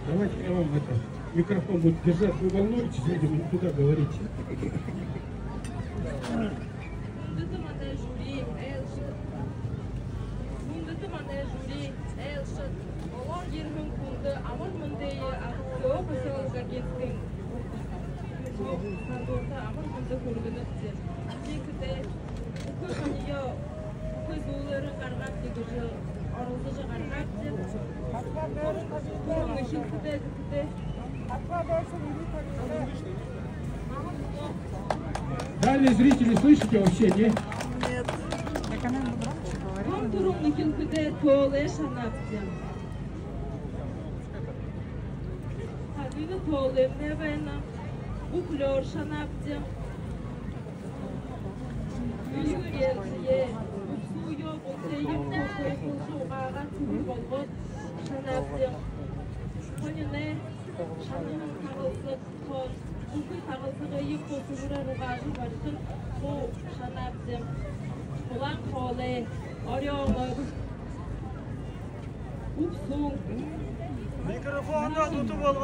Давайте я вам микрофон буду держать. Вы волнуетесь, видимо, туда говорите. Дальние зрители, слышите вообще, не? Нет. Так она громче говорила. Микрофонда tutib olib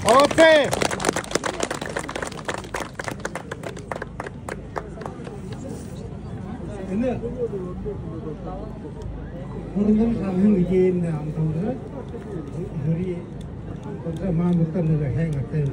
Молодцы! Orang kami ijin amtore, hari kontra mamutan nega hang atem.